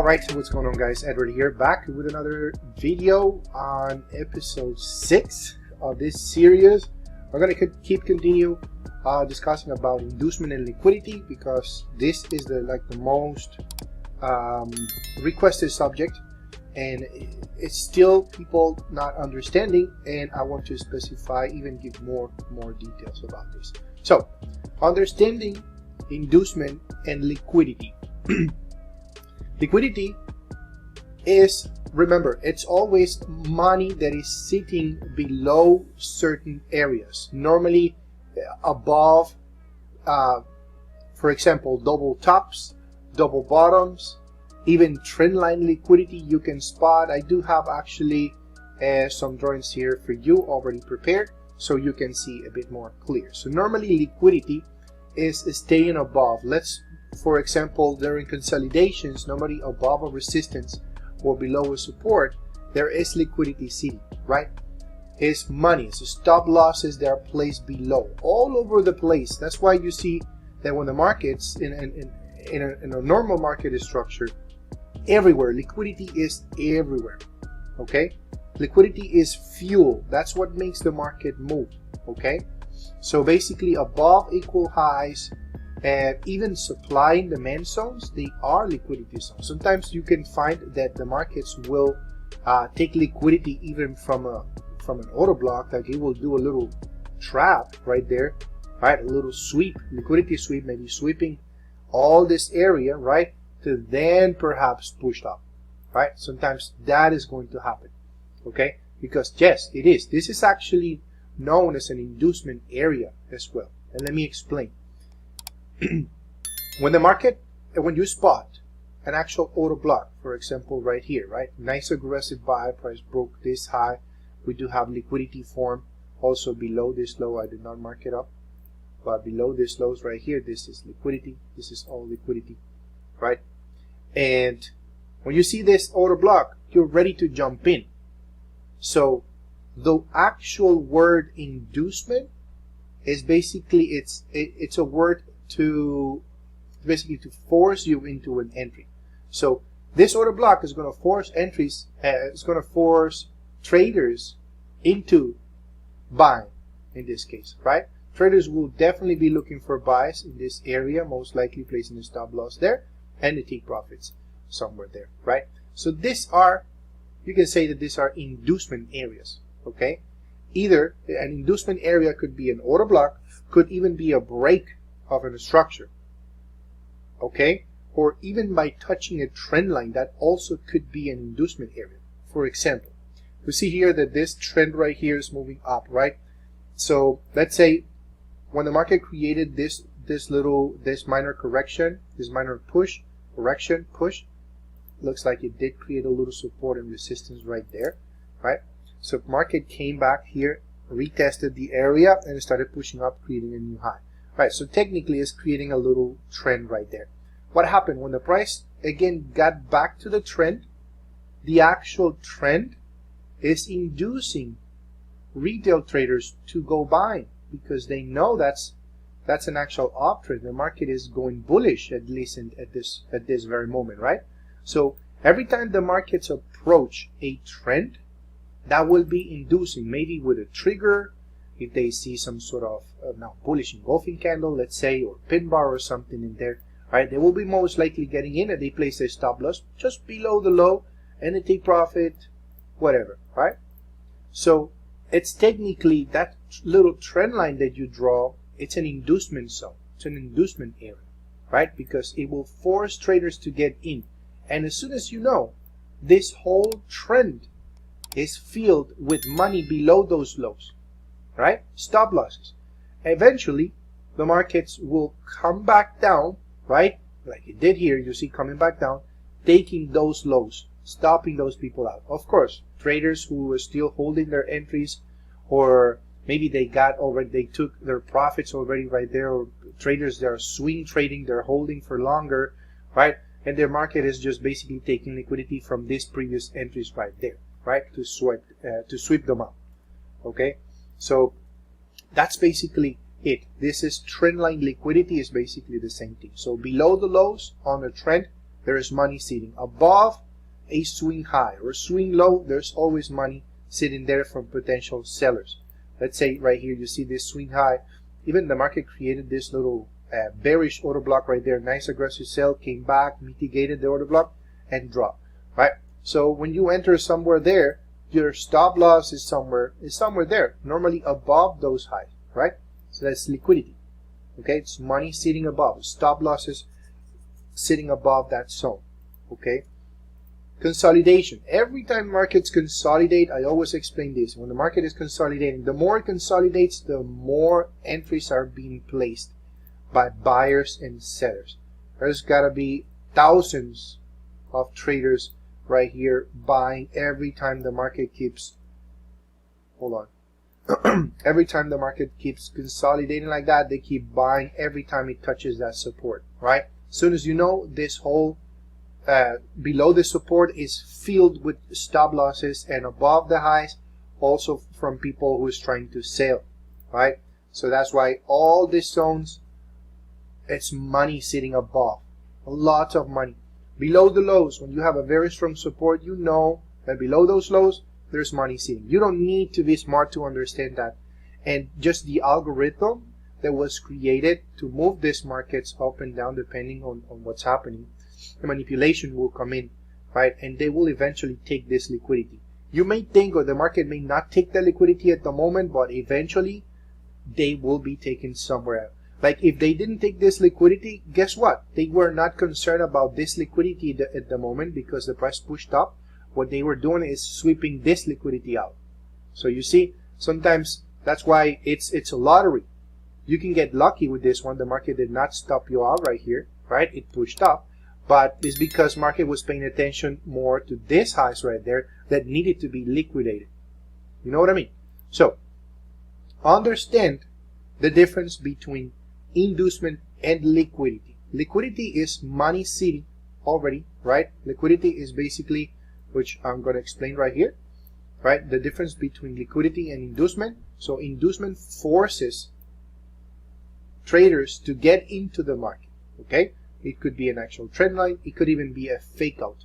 Alright, so what's going on, guys? Edward here, back with another video on episode 6 of this series. We're going to continue discussing about inducement and liquidity, because this is the most requested subject, and it's still people not understanding, and I want to specify, even give more details about this. So, understanding inducement and liquidity. Liquidity is, remember, it's always money that is sitting below certain areas, normally above, for example, double tops, double bottoms, even trendline liquidity you can spot. I do have actually some drawings here for you already prepared, so you can see a bit more clear. So normally liquidity is staying above. For example, during consolidations, normally above a resistance or below a support, there is liquidity sitting, right? It's money, so stop losses that are placed below, all over the place. That's why you see that when the markets, in a normal market structure, everywhere, liquidity is everywhere, okay? Liquidity is fuel. That's what makes the market move, okay? So basically, above equal highs, and even supply and demand zones, they are liquidity zones. Sometimes you can find that the markets will take liquidity even from an order block, like it will do a little trap right there, right? A little sweep, liquidity sweep, maybe sweeping all this area, right? To then perhaps push up, right? Sometimes that is going to happen, okay? Because yes, it is. This is actually known as an inducement area as well. And let me explain. When you spot an actual order block, for example, right here, right? Nice aggressive buy, price broke this high. We do have liquidity form also below this low. I did not mark it up, but below this lows right here, this is liquidity. This is all liquidity, right? And when you see this order block, you're ready to jump in. So the actual word inducement is basically, it's a word to force you into an entry. So this order block is going to force entries, it's going to force traders into buying in this case, right? Traders will definitely be looking for buys in this area, most likely placing a stop loss there, and the take profits somewhere there, right? So you can say that these are inducement areas, okay? Either an inducement area could be an order block, could even be a break of a structure, okay? Or even by touching a trend line, that also could be an inducement area. For example, we see here that this trend right here is moving up, right? So let's say when the market created this minor correction, this minor push, looks like it did create a little support and resistance right there, right? So market came back here, retested the area, and started pushing up, creating a new high. Right, so technically it's creating a little trend right there. What happened when the price again got back to the trend? The actual trend is inducing retail traders to go buying, because they know that's an actual uptrend. The market is going bullish, at least at this very moment, right? So every time the markets approach a trend, that will be inducing, maybe with a trigger. If they see some sort of now bullish engulfing candle, let's say, or pin bar or something in there, right? They will be most likely getting in, and they place their stop loss just below the low, and they take profit, whatever, right? So it's technically that little trend line that you draw. It's an inducement zone. It's an inducement area, right? Because it will force traders to get in, and as soon as you know, this whole trend is filled with money below those lows, right? Stop losses. Eventually, the markets will come back down, right? Like it did here, you see coming back down, taking those lows, stopping those people out. Of course, traders who are still holding their entries, or maybe they took their profits already right there, or traders that are swing trading, they're holding for longer, right? And their market is just basically taking liquidity from these previous entries right there, right? To sweep them out, okay? So that's basically it. This is trendline liquidity, is basically the same thing. So below the lows on a trend, there is money sitting above a swing high or swing low. There's always money sitting there from potential sellers. Let's say right here you see this swing high. Even the market created this little bearish order block right there. Nice aggressive sell, came back, mitigated the order block, and dropped. Right. So when you enter somewhere there, your stop loss is somewhere there, normally above those highs. Right. So that's liquidity. Okay, it's money sitting above. Stop losses sitting above that zone. Okay. Consolidation. Every time markets consolidate, I always explain this. When the market is consolidating, the more it consolidates, the more entries are being placed by buyers and sellers. There's got to be thousands of traders right here buying every time the market keeps, hold on, every time the market keeps consolidating like that, they keep buying every time it touches that support, right? As soon as you know, this whole below the support is filled with stop losses, and above the highs also from people who is trying to sell, right? So that's why all these zones, it's money sitting above, a lot of money. Below the lows, when you have a very strong support, you know that below those lows there's money sitting. You don't need to be smart to understand that, and just the algorithm that was created to move these markets up and down depending on what's happening, the manipulation will come in, right? And they will eventually take this liquidity. You may think, or the market may not take the liquidity at the moment, but eventually they will be taken somewhere else. Like if they didn't take this liquidity, guess what? They were not concerned about this liquidity at the moment because the price pushed up. What they were doing is sweeping this liquidity out. So you see, sometimes that's why it's a lottery. You can get lucky with this one. The market did not stop you out right here, right? It pushed up. But it's because market was paying attention more to this highs right there that needed to be liquidated. You know what I mean? So, understand the difference between inducement and liquidity. Liquidity is money sitting already, right? Liquidity is basically, which I'm going to explain right here, right? The difference between liquidity and inducement. So, inducement forces traders to get into the market, okay? It could be an actual trend line. It could even be a fake out,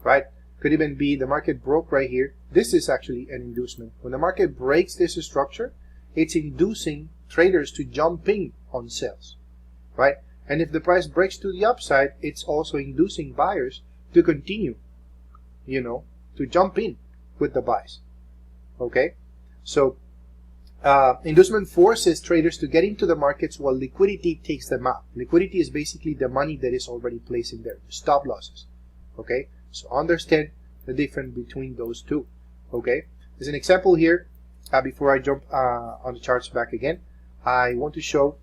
right? Could even be the market broke right here. This is actually an inducement. When the market breaks this structure, it's inducing traders to jump in on sales, right? And if the price breaks to the upside, it's also inducing buyers to continue, you know, to jump in with the buys, okay? So inducement forces traders to get into the markets while liquidity takes them out. Liquidity is basically the money that is already placed in there, the stop losses. Okay, so understand the difference between those two. Okay, there's an example here. Before I jump on the charts back again, I want to show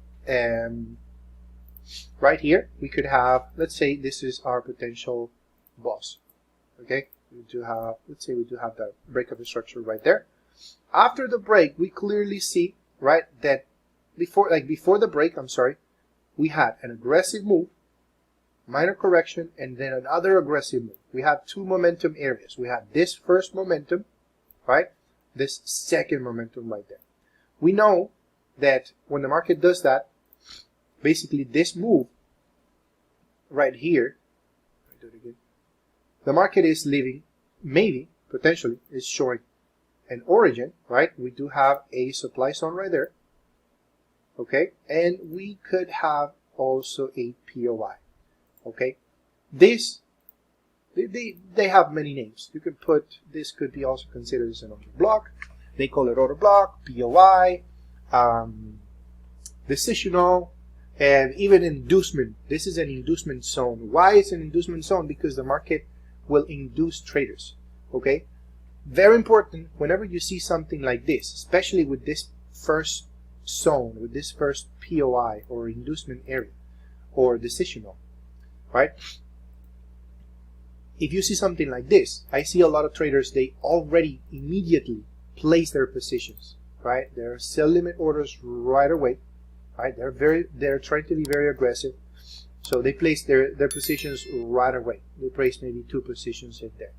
right here we could have, let's say this is our potential boss. Okay, we do have, let's say we do have the break of the structure right there. After the break, we clearly see, right, that before the break, we had an aggressive move, minor correction, and then another aggressive move. We have two momentum areas. We have this first momentum, right, this second momentum right there. We know that when the market does that, basically this move right here, the market is leaving, maybe, potentially, is showing an origin, right? We do have a supply zone right there, okay? And we could have also a POI, okay? This, they have many names. You could put, this could be also considered as an order block. They call it order block, POI, decisional, and even inducement. This is an inducement zone. Why is it an inducement zone? Because the market will induce traders, okay? Very important, whenever you see something like this, especially with this first zone, with this first POI or inducement area or decisional, right? If you see something like this, I see a lot of traders, they already immediately place their positions, right? They're sell limit orders right away, right? They're trying to be very aggressive. So they place their positions right away. They place maybe 2 positions in there.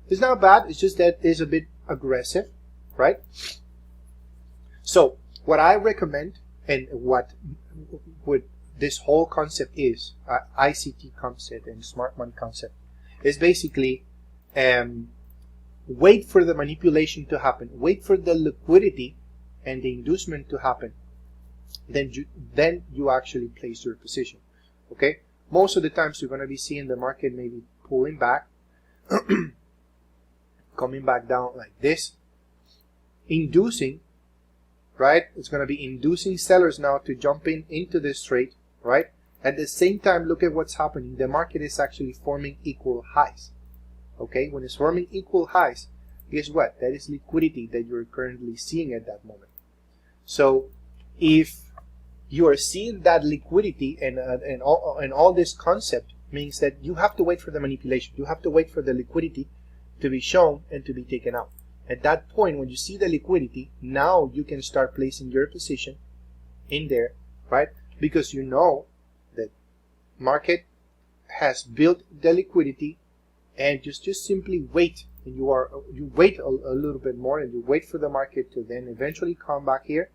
It's not bad, it's just that it's a bit aggressive, right? So what I recommend and what would this whole concept is, ICT concept and smart money concept, is basically wait for the manipulation to happen, wait for the liquidity and the inducement to happen, then you actually place your position. Okay, most of the times you're going to be seeing the market maybe pulling back, coming back down like this, inducing, right? It's going to be inducing sellers now to jump into this trade, right? At the same time, look at what's happening. The market is actually forming equal highs. Okay, when it's forming equal highs, guess what? That is liquidity that you're currently seeing at that moment. So if you are seeing that liquidity and all this concept, means that you have to wait for the manipulation. You have to wait for the liquidity to be shown and to be taken out. At that point, when you see the liquidity, now you can start placing your position in there, right? Because you know that market has built the liquidity, and just simply wait. And you wait a little bit more, and you wait for the market to then eventually come back here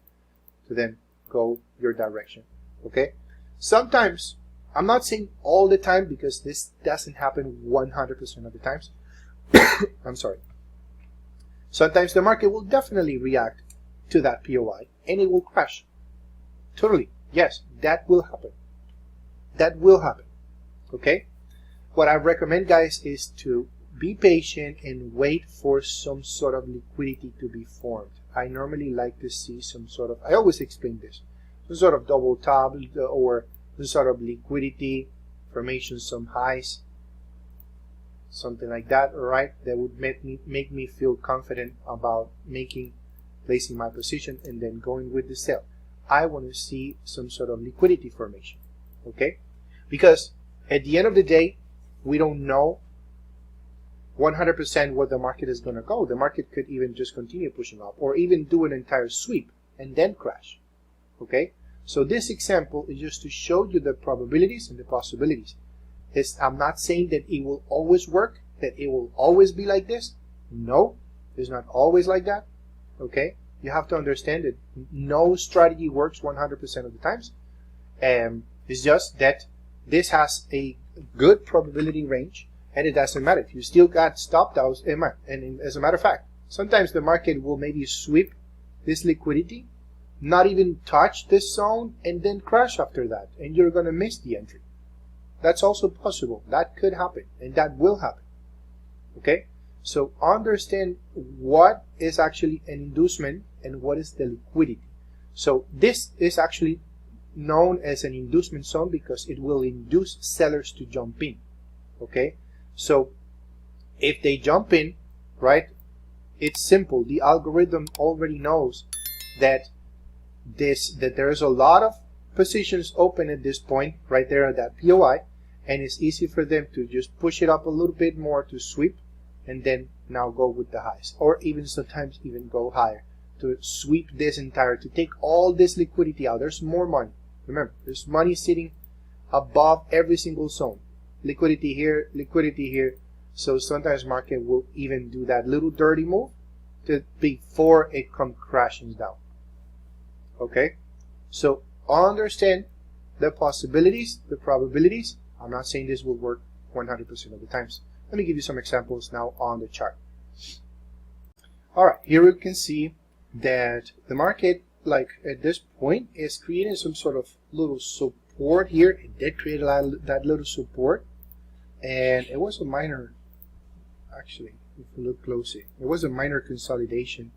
to then go your direction. Okay, sometimes, I'm not saying all the time, because this doesn't happen 100% of the times. I'm sorry. Sometimes the market will definitely react to that POI and it will crash. Totally, yes, that will happen. That will happen. Okay, what I recommend, guys, is to be patient and wait for some sort of liquidity to be formed. I normally like to see some sort of, I always explain this, some sort of double top or some sort of liquidity formation, some highs, something like that, right? That would make me feel confident about placing my position and then going with the sell. I want to see some sort of liquidity formation. Okay, because at the end of the day, we don't know 100% where the market is going to go. The market could even just continue pushing up, or even do an entire sweep and then crash. Okay, so this example is just to show you the probabilities and the possibilities. I'm not saying that it will always work, that it will always be like this. No, it's not always like that. Okay, you have to understand that no strategy works 100% of the times. It's just that this has a good probability range, and it doesn't matter if you still got stop loss. And as a matter of fact, sometimes the market will maybe sweep this liquidity, not even touch this zone, and then crash after that, and you're going to miss the entry. That's also possible. That could happen, and that will happen. Okay, so understand what is actually an inducement and what is the liquidity. So this is actually known as an inducement zone because it will induce sellers to jump in. Okay, so if they jump in, right, it's simple. The algorithm already knows that there is a lot of positions open at this point right there at that POI, and it's easy for them to just push it up a little bit more to sweep and then now go with the highs, or even sometimes even go higher to sweep this entire, to take all this liquidity out. There's more money. Remember, there's money sitting above every single zone. Liquidity here, liquidity here. So sometimes market will even do that little dirty move before it comes crashing down. Okay, so understand the possibilities, the probabilities. I'm not saying this will work 100% of the times. Let me give you some examples now on the chart. Alright, here we can see that the market, like at this point, is creating some sort of little support here. It did create that little support, and it was a minor, actually, if you look closely, it was a minor consolidation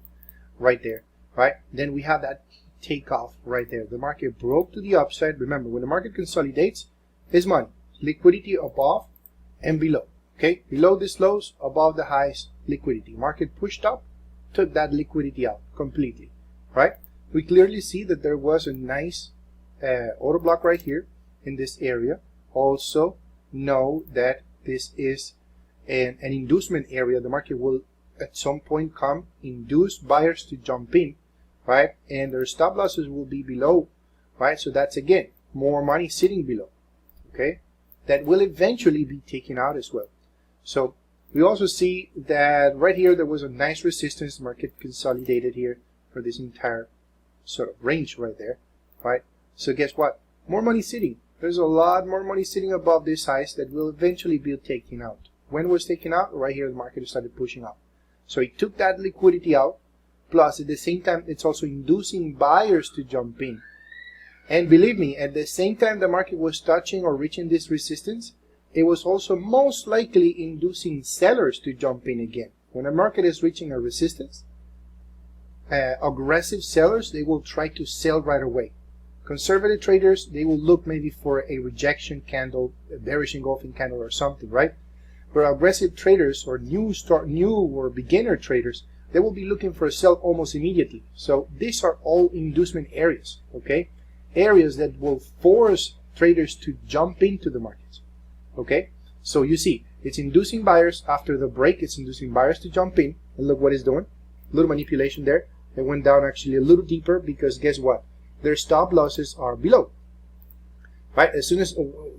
right there, right? Then we have that takeoff right there. The market broke to the upside. Remember, when the market consolidates, it's money, liquidity above and below. Okay, below this lows, above the highs, liquidity. Market pushed up, took that liquidity out completely, right? We clearly see that there was a nice order block right here in this area. Also know that this is an inducement area. The market will at some point come, induce buyers to jump in, right? And their stop losses will be below, right? So that's again more money sitting below, okay? That will eventually be taken out as well. So we also see that right here there was a nice resistance. Market consolidated here for this entire sort of range right there, right? So guess what? more money sitting. There's a lot more money sitting above this highs that will eventually be taken out. When was taken out? Right here, the market started pushing up. So it took that liquidity out. Plus, at the same time, it's also inducing buyers to jump in. And believe me, at the same time the market was touching or reaching this resistance, it was also most likely inducing sellers to jump in again. When a market is reaching a resistance, aggressive sellers, they will try to sell right away. Conservative traders, they will look maybe for a rejection candle, a bearish engulfing candle or something, right? But aggressive traders or new or beginner traders, they will be looking for a sell almost immediately. So these are all inducement areas, okay? Areas that will force traders to jump into the markets, okay? So you see, it's inducing buyers. After the break, it's inducing buyers to jump in. And look what it's doing. A little manipulation there. It went down actually a little deeper because guess what? Their stop losses are below. Right? As soon as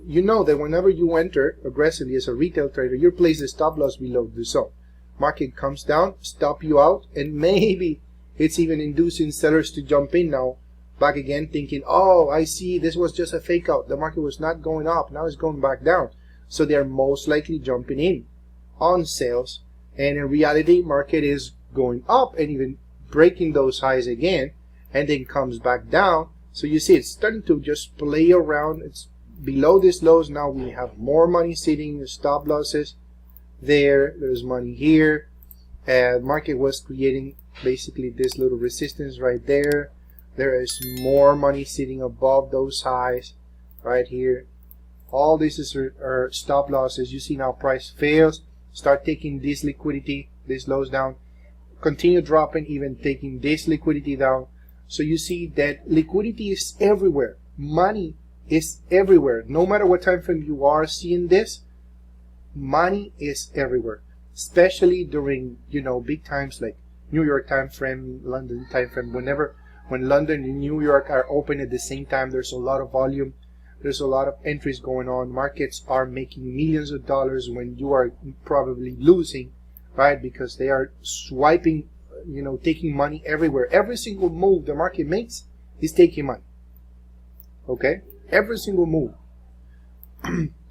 you know that whenever you enter aggressively as a retail trader, you place the stop loss below the zone. Market comes down, stop you out, and maybe it's even inducing sellers to jump in now. Back again thinking, oh, I see, this was just a fake out. The market was not going up. Now it's going back down. So they are most likely jumping in on sales. And in reality, market is going up and even breaking those highs again and then comes back down. So you see it's starting to just play around. It's below these lows. Now we have more money sitting, stop losses there. There's money here. Market was creating basically this little resistance right there. There is more money sitting above those highs right here. All this is are stop losses. You see now price fails. Start taking this liquidity, this lows down. Continue dropping, even taking this liquidity down. So you see that liquidity is everywhere. Money is everywhere. No matter what time frame you are seeing this, money is everywhere. Especially during, you know, big times like New York time frame, London time frame, when London and New York are open at the same time, there's a lot of volume. There's a lot of entries going on. Markets are making millions of dollars when you are probably losing, right? Because they are swiping, you know, taking money everywhere. Every single move the market makes is taking money. Okay? Every single move.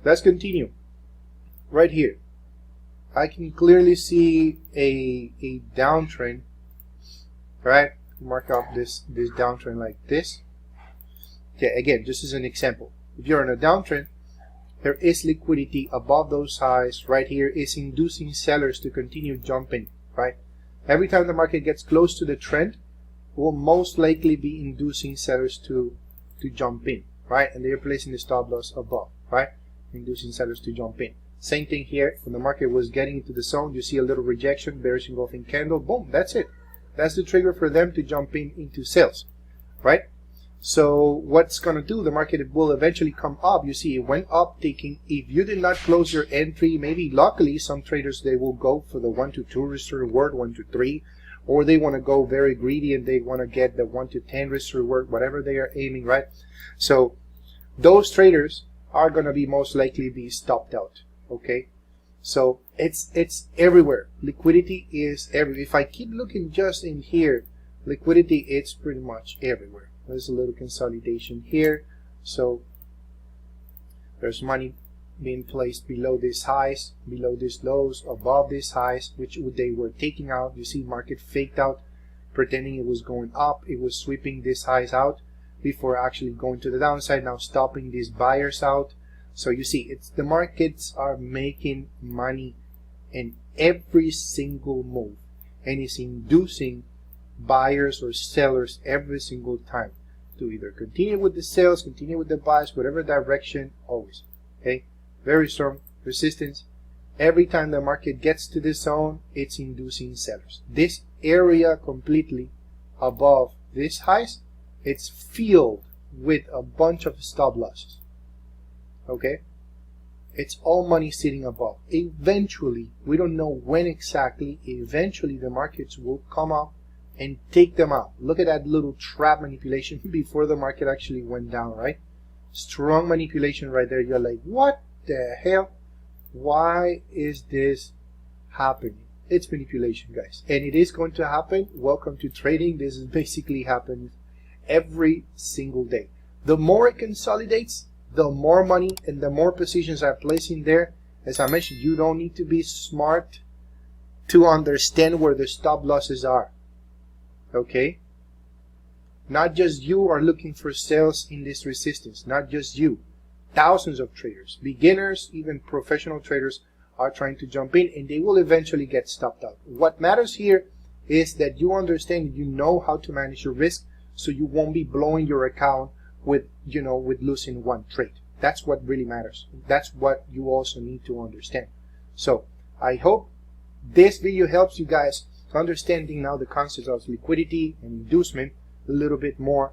Let's continue. Right here. I can clearly see a downtrend, right? Mark out this downtrend like this. Okay, again, just as an example. If you're in a downtrend, there is liquidity above those highs. Right here is inducing sellers to continue jumping, right? Every time the market gets close to the trend, will most likely be inducing sellers to jump in, right? And they're placing the stop loss above, right? Inducing sellers to jump in. Same thing here. When the market was getting into the zone, you see a little rejection, bearish engulfing candle. Boom, that's it. That's the trigger for them to jump into sales, right? So what's going to do? The market will eventually come up. You see, it went up taking. If you did not close your entry, maybe luckily some traders, they will go for the 1 to 2 risk reward, 1 to 3, or they want to go very greedy and they want to get the 1 to 10 risk reward, whatever they are aiming, right? So those traders are going to be most likely be stopped out. Okay, so it's everywhere. Liquidity is everywhere. If I keep looking just in here, liquidity, it's pretty much everywhere. There's a little consolidation here. So there's money being placed below these highs, below these lows, above these highs, which they were taking out. You see market faked out, pretending it was going up. It was sweeping these highs out before actually going to the downside, now stopping these buyers out. So you see, it's the markets are making money in every single move, and it's inducing buyers or sellers every single time to either continue with the sales, continue with the buys, whatever direction, always. Okay, very strong resistance. Every time the market gets to this zone, it's inducing sellers. This area completely above these highs, it's filled with a bunch of stop losses. Okay, it's all money sitting above. Eventually, we don't know when exactly, eventually the markets will come up and take them out. Look at that little trap manipulation before the market actually went down, right? Strong manipulation right there. You're like, what the hell? Why is this happening? It's manipulation, guys, and it is going to happen. Welcome to trading. This is basically happening every single day. The more it consolidates, the more money and the more positions are placed in there. As I mentioned, you don't need to be smart to understand where the stop losses are. Okay? Not just you are looking for sales in this resistance. Not just you. Thousands of traders, beginners, even professional traders are trying to jump in, and they will eventually get stopped out. What matters here is that you understand, you know how to manage your risk, so you won't be blowing your account with, with losing one trade. That's what really matters. That's what you also need to understand. So I hope this video helps you guys understanding now the concepts of liquidity and inducement a little bit more,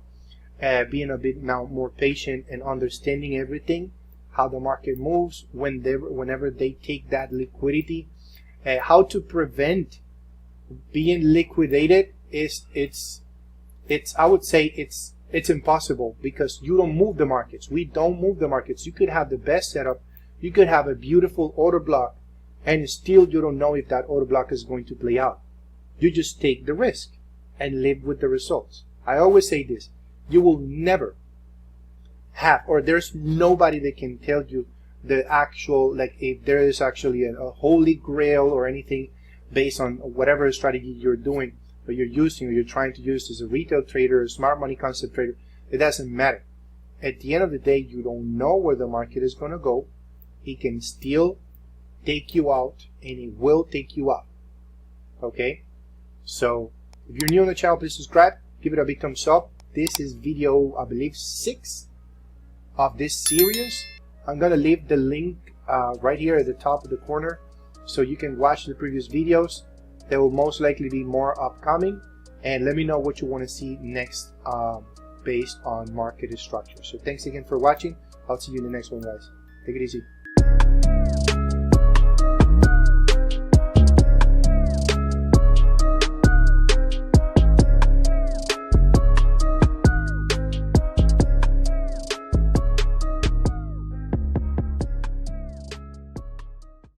being a bit now more patient and understanding everything, how the market moves whenever they take that liquidity, how to prevent being liquidated. I would say it's impossible, because you don't move the markets. We don't move the markets. You could have the best setup, you could have a beautiful order block, and still you don't know if that order block is going to play out. You just take the risk and live with the results. I always say this: you will never have, or there's nobody that can tell you the actual, like, if there is actually a holy grail or anything based on whatever strategy you're doing, or you're using, or you're trying to use as a retail trader, a smart money concept trader. It doesn't matter. At the end of the day, you don't know where the market is going to go. It can still take you out, and it will take you out. Okay? So if you're new on the channel, please subscribe, give it a big thumbs up. This is video, I believe, 6 of this series. I'm gonna leave the link right here at the top of the corner, so you can watch the previous videos. There will most likely be more upcoming, and let me know what you want to see next based on market structure. So thanks again for watching. I'll see you in the next one, guys. Take it easy.